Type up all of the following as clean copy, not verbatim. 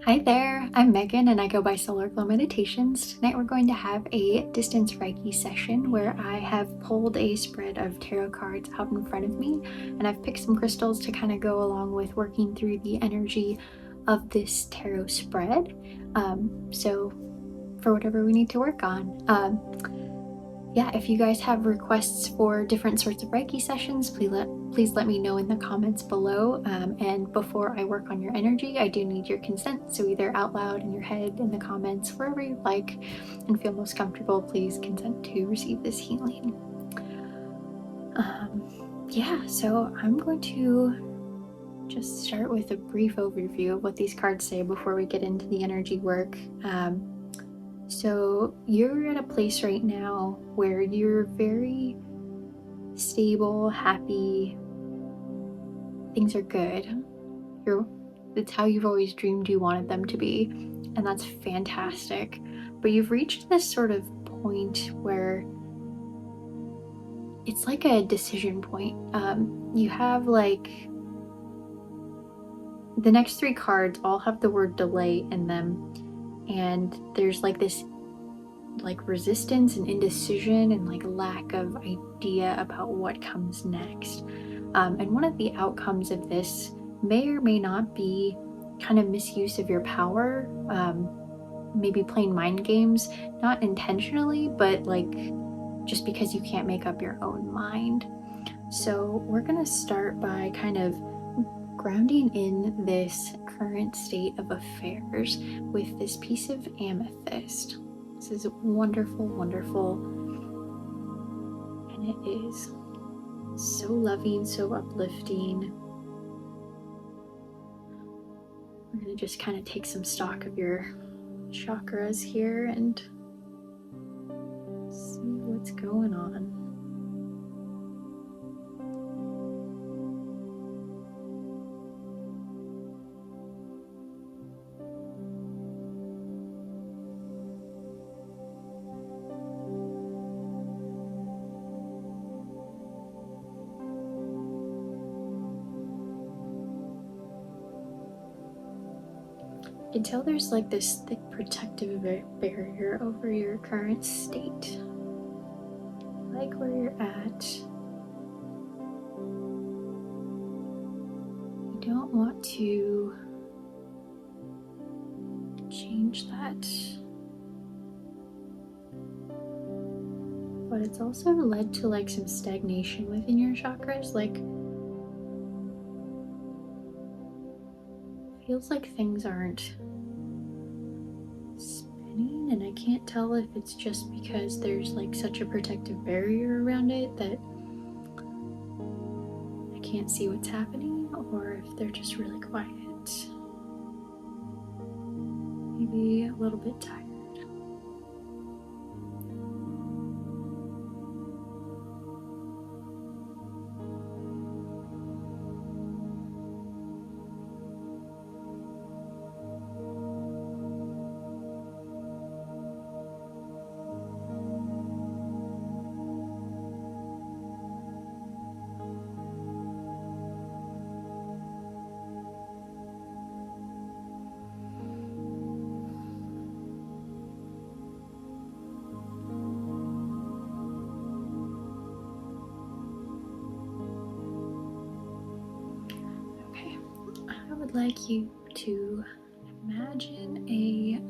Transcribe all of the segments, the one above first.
Hi there, I'm Megan and I go by Solar Glow Meditations. Tonight we're going to have a distance Reiki session where I have pulled a spread of tarot cards out in front of me, and I've picked some crystals to kind of go along with working through the energy of this tarot spread. So for whatever we need to work on. Yeah, if you guys have requests for different sorts of Reiki sessions, please let me know in the comments below. And before I work on your energy, I do need your consent. So either out loud, in your head, in the comments, wherever you'd like and feel most comfortable, please consent to receive this healing. Yeah, so I'm going to just start with a brief overview of what these cards say before we get into the energy work. So you're at a place right now where you're very stable, happy, things are good. It's how you've always dreamed you wanted them to be, and that's fantastic. But you've reached this sort of point where it's like a decision point. You have like the next three cards all have the word delay in them, and there's like this like resistance and indecision and like lack of idea about what comes next. And one of the outcomes of this may or may not be kind of misuse of your power, maybe playing mind games, not intentionally, but like just because you can't make up your own mind. So we're gonna start by kind of grounding in this current state of affairs with this piece of amethyst. This is wonderful, wonderful, and it is so loving, so uplifting. We're going to just kind of take some stock of your chakras here and see what's going on. You can tell there's like this thick protective barrier over your current state. Like where you're at. You don't want to change that. But it's also led to like some stagnation within your chakras. Like, feels like things aren't spinning, and I can't tell if it's just because there's like such a protective barrier around it that I can't see what's happening, or if they're just really quiet. Maybe a little bit tired. I'd like you to imagine a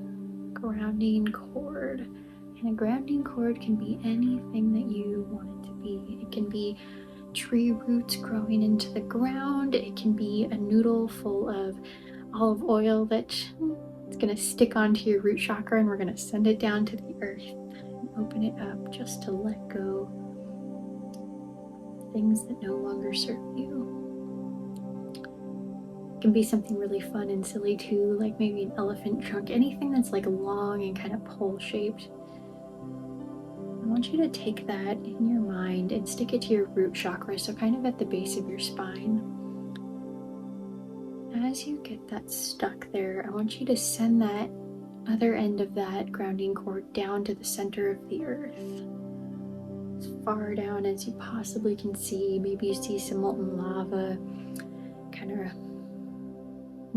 grounding cord, and a grounding cord can be anything that you want it to be. It can be tree roots growing into the ground, it can be a noodle full of olive oil that it's going to stick onto your root chakra, and we're going to send it down to the earth and open it up just to let go of things that no longer serve you. It can be something really fun and silly too, like maybe an elephant trunk, anything that's like long and kind of pole shaped. I want you to take that in your mind and stick it to your root chakra, so kind of at the base of your spine. As you get that stuck there, I want you to send that other end of that grounding cord down to the center of the earth, as far down as you possibly can see. Maybe you see some molten lava kind of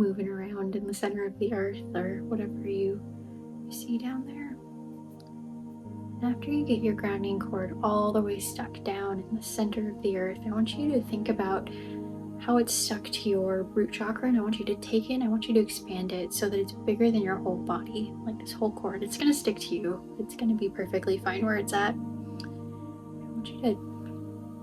moving around in the center of the earth or whatever you see down there. And after you get your grounding cord all the way stuck down in the center of the earth, I want you to think about how it's stuck to your root chakra, and I want you to take it and I want you to expand it so that it's bigger than your whole body, like this whole cord. It's going to stick to you. It's going to be perfectly fine where it's at. I want you to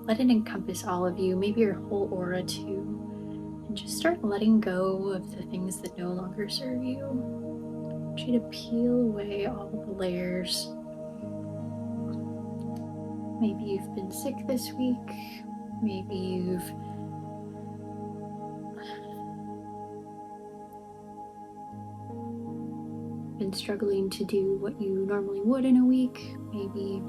let it encompass all of you, maybe your whole aura too, and just start letting go of the things that no longer serve you. I want you to peel away all the layers. Maybe you've been sick this week. Maybe you've been struggling to do what you normally would in a week. Maybe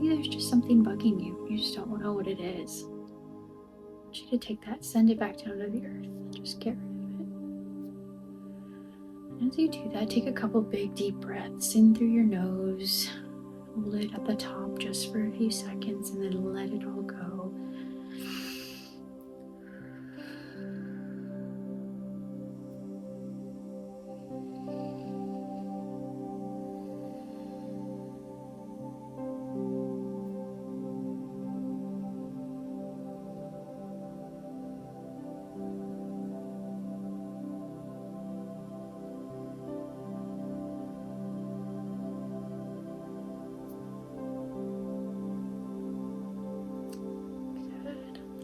there's just something bugging you. You just don't know what it is. I want you to take that, send it back down to the earth, just get rid of it. And as you do that, take a couple big deep breaths in through your nose, hold it at the top just for a few seconds, and then let it all go.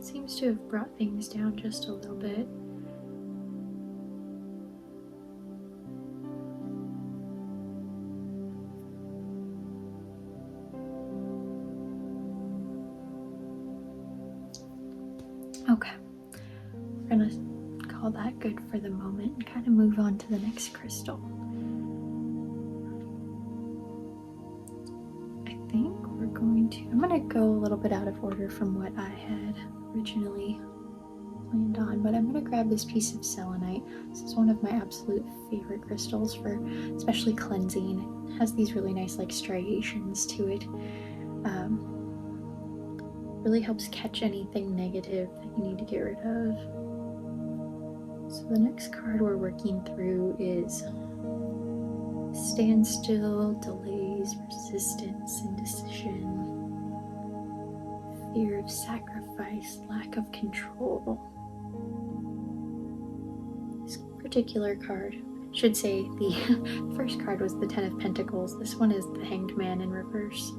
Seems to have brought things down just a little bit. Okay, we're gonna call that good for the moment and kind of move on to the next crystal. I'm gonna go a little bit out of order from what I had originally planned on, but I'm gonna grab this piece of selenite. This is one of my absolute favorite crystals for especially cleansing. It has these really nice like striations to it. Really helps catch anything negative that you need to get rid of. So the next card we're working through is standstill, delays, resistance, indecision, fear of sacrifice, lack of control. This particular card, I should say the first card was the Ten of Pentacles. This one is the Hanged Man in reverse.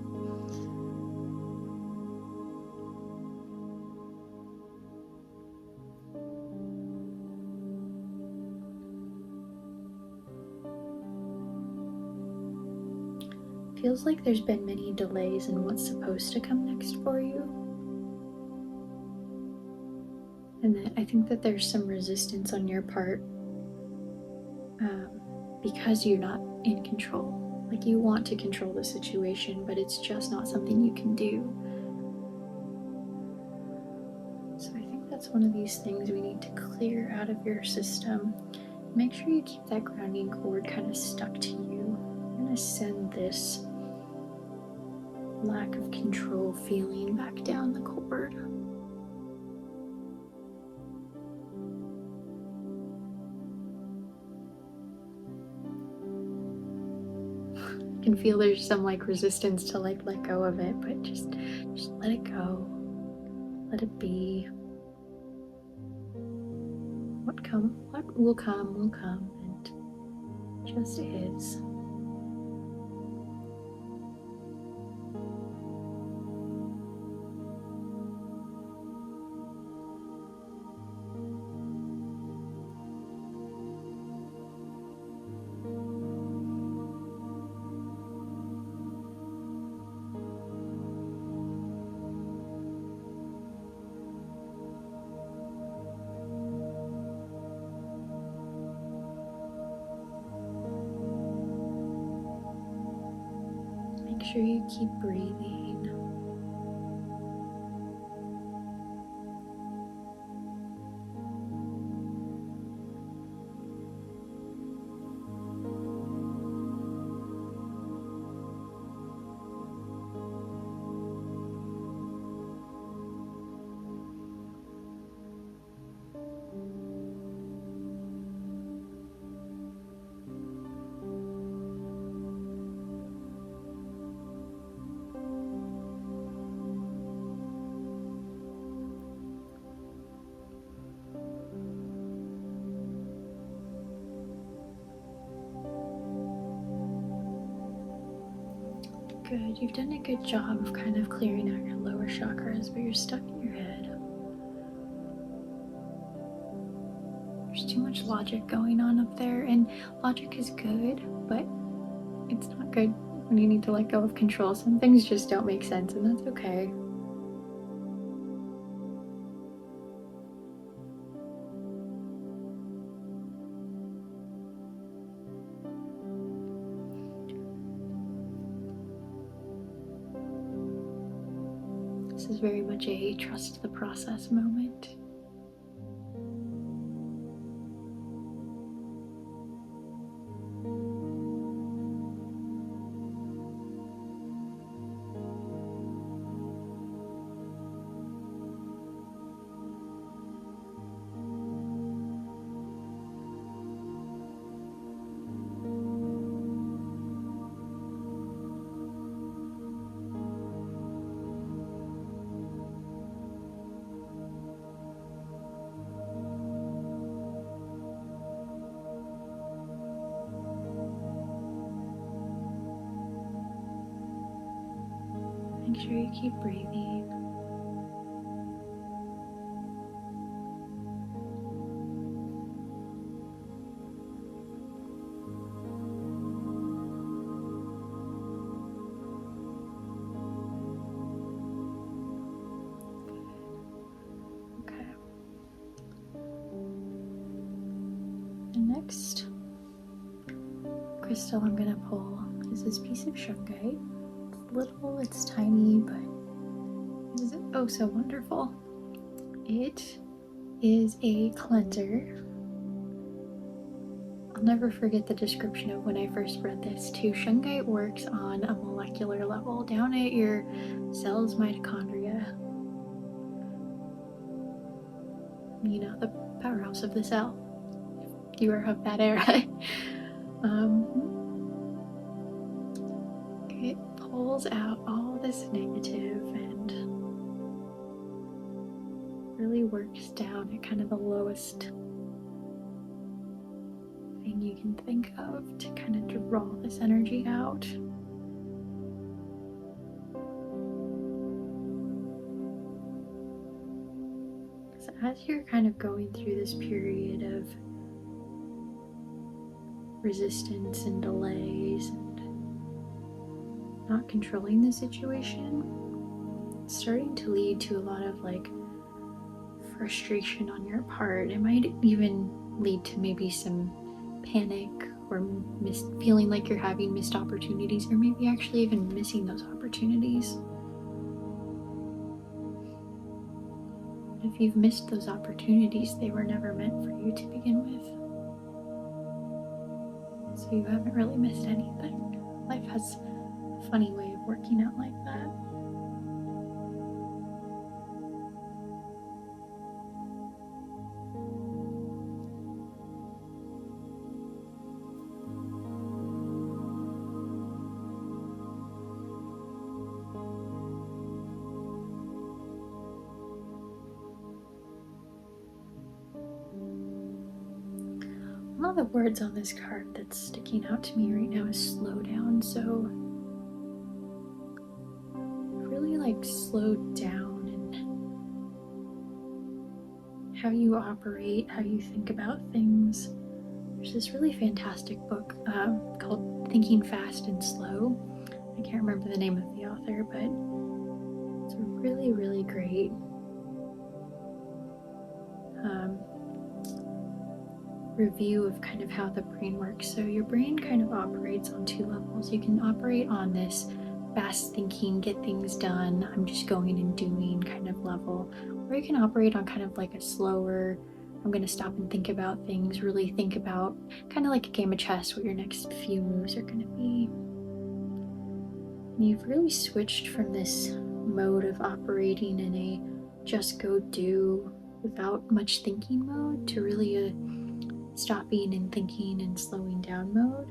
Feels like there's been many delays in what's supposed to come next for you. And that I think that there's some resistance on your part because you're not in control. Like you want to control the situation, but it's just not something you can do. So I think that's one of these things we need to clear out of your system. Make sure you keep that grounding cord kind of stuck to you. I'm going to send this lack of control feeling back down the cord. I can feel there's some like resistance to like let go of it, but just let it go. Let it be. What will come, and just is. Make sure you keep breathing. Good. You've done a good job of kind of clearing out your lower chakras, but you're stuck in your head. There's too much logic going on up there, and logic is good, but it's not good when you need to let go of control. Some things just don't make sense, and that's okay. This is very much a trust the process moment. Make sure you keep breathing. Okay. The next crystal I'm going to pull is this piece of Shungite. It's little, it's tiny, but it is oh so wonderful. It is a cleanser. I'll never forget the description of when I first read this too. Shungite works on a molecular level, down at your cells, mitochondria. You know, the powerhouse of the cell. If you are of that era. It pulls out all this negative and really works down at kind of the lowest thing you can think of to kind of draw this energy out. So as you're kind of going through this period of resistance and delays and not controlling the situation, it's starting to lead to a lot of like frustration on your part. It might even lead to maybe some panic or feeling like you're having missed opportunities, or maybe actually even missing those opportunities. If you've missed those opportunities, they were never meant for you to begin with. So you haven't really missed anything. Life has a funny way of working out like that. One of the words on this card that's sticking out to me right now is slow down. So really like slow down in how you operate, how you think about things. There's this really fantastic book called Thinking Fast and Slow. I can't remember the name of the author, but it's a really, really great review of kind of how the brain works. So your brain kind of operates on two levels. You can operate on this fast thinking, get things done, I'm just going and doing kind of level, or you can operate on kind of like a slower, I'm going to stop and think about things, really think about, kind of like a game of chess, what your next few moves are going to be. And you've really switched from this mode of operating in a just go do without much thinking mode to really a stopping and thinking and slowing down mode.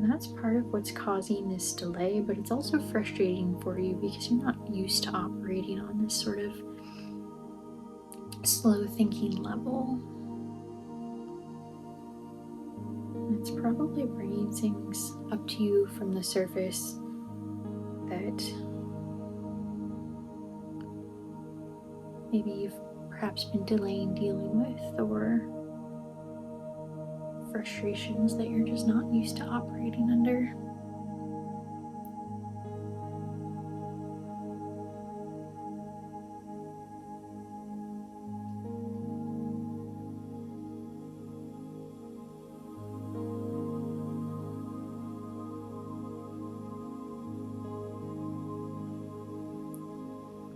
And that's part of what's causing this delay, but it's also frustrating for you because you're not used to operating on this sort of slow thinking level. It's probably bringing things up to you from the surface that maybe you've perhaps been delaying dealing with, or frustrations that you're just not used to operating under.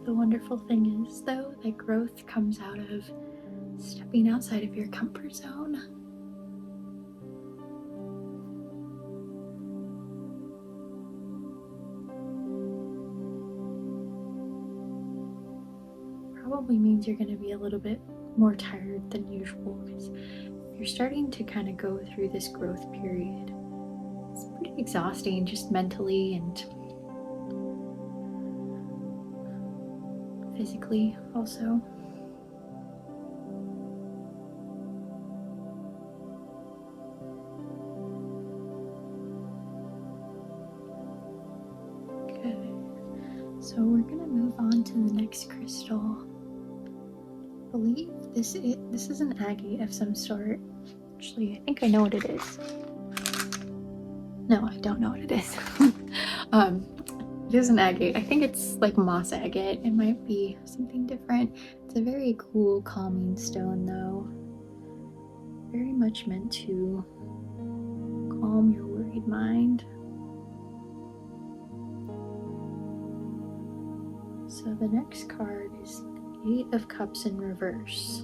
The wonderful thing is, though, that growth comes out of stepping outside of your comfort zone. Probably means you're going to be a little bit more tired than usual, because you're starting to kind of go through this growth period. It's pretty exhausting, just mentally and physically also. Okay, so we're gonna move on to the next crystal. I believe this is an agate of some sort. Actually, I think I know what it is. No, I don't know what it is. It is an agate. I think it's like moss agate. It might be something different. It's a very cool, calming stone, though. Very much meant to calm your worried mind. So the next card is the 8 of Cups in reverse.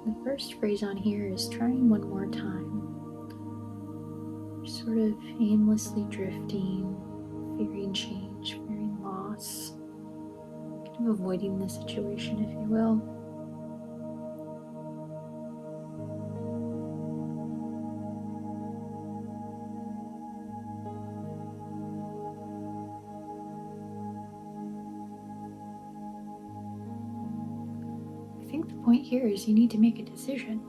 The first phrase on here is trying one more time. Sort of aimlessly drifting, fearing change, fearing loss, kind of avoiding the situation, if you will. I think the point here is you need to make a decision.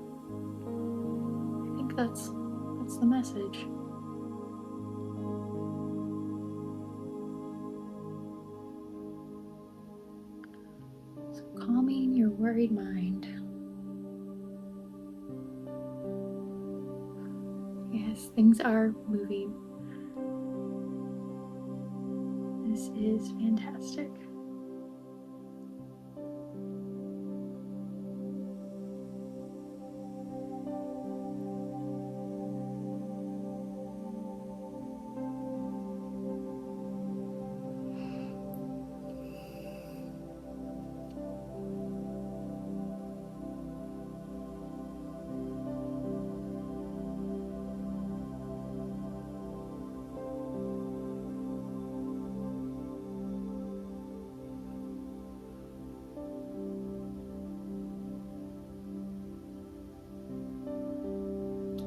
I think that's the message. Calming your worried mind. Yes, things are moving. This is fantastic.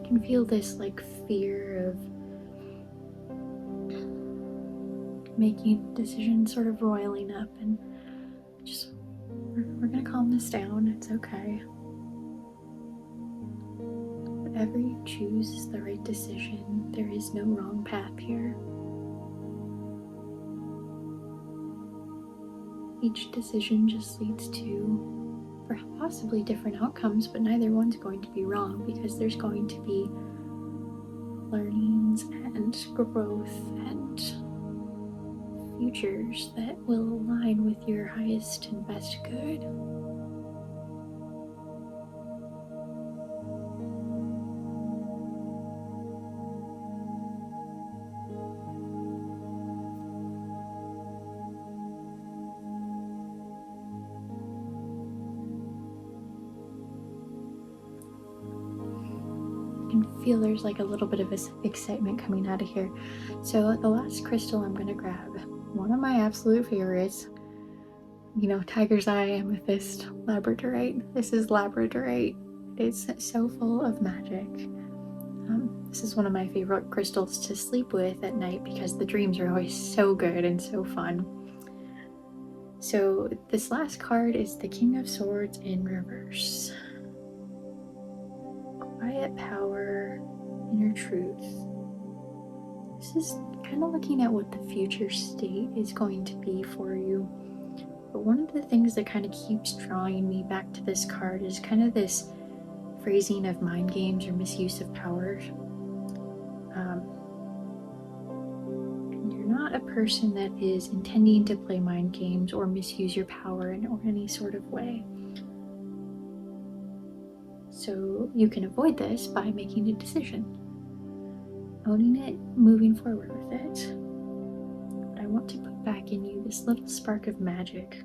Can feel this like fear of making a decision sort of roiling up, and just we're gonna calm this down. It's okay. Whatever you choose is the right decision. There is no wrong path here. Each decision just leads to possibly different outcomes, but neither one's going to be wrong, because there's going to be learnings and growth and futures that will align with your highest and best good. Feel there's like a little bit of excitement coming out of here. So the last crystal I'm going to grab, one of my absolute favorites, tiger's eye, amethyst, labradorite. This is labradorite. It's so full of magic. This is one of my favorite crystals to sleep with at night because the dreams are always so good and so fun. So this last card is the King of Swords in reverse. quiet power, inner truth. This is kind of looking at what the future state is going to be for you. But one of the things that kind of keeps drawing me back to this card is kind of this phrasing of mind games or misuse of power. You're not a person that is intending to play mind games or misuse your power in any sort of way. So you can avoid this by making a decision, owning it, moving forward with it. But I want to put back in you this little spark of magic.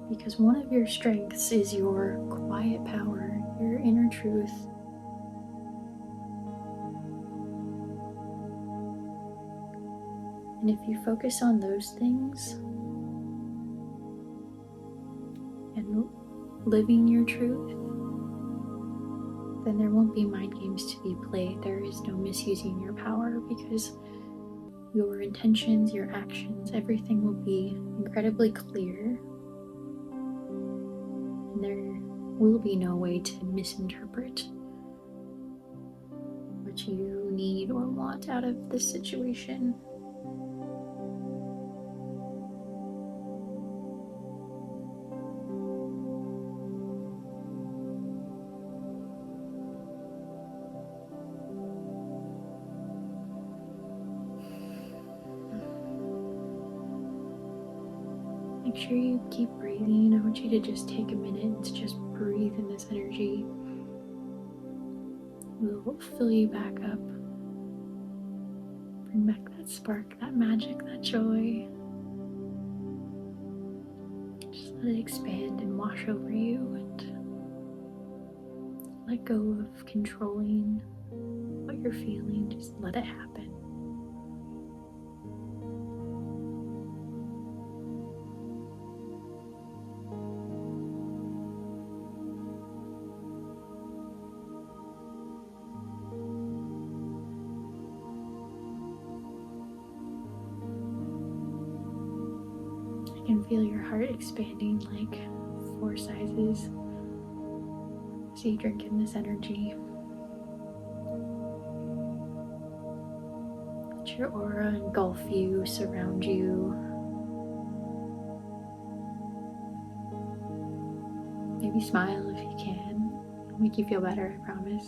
Because one of your strengths is your quiet power, your inner truth. And if you focus on those things and living your truth, then there won't be mind games to be played. There is no misusing your power, because your intentions, your actions, everything will be incredibly clear. And there will be no way to misinterpret what you need or want out of this situation. Make sure you keep breathing. I want you to just take a minute to just breathe in this energy. We'll fill you back up. Bring back that spark, that magic, that joy. Just let it expand and wash over you, and let go of controlling what you're feeling. Just let it happen. I can feel your heart expanding like 4 sizes as you drink in this energy. Let your aura engulf you, surround you. Maybe smile if you can. It'll make you feel better, I promise.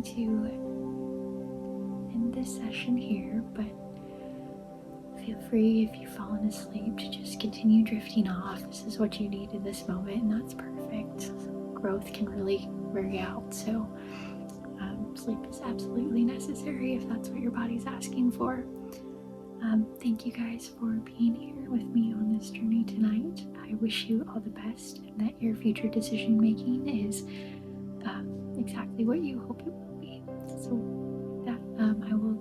To end this session here, but feel free, if you've fallen asleep, to just continue drifting off. This is what you need in this moment, and that's perfect. Growth can really wear you out, so sleep is absolutely necessary if that's what your body's asking for. Thank you guys for being here with me on this journey tonight. I wish you all the best, and that your future decision making is exactly what you hope it will be. So with that, I will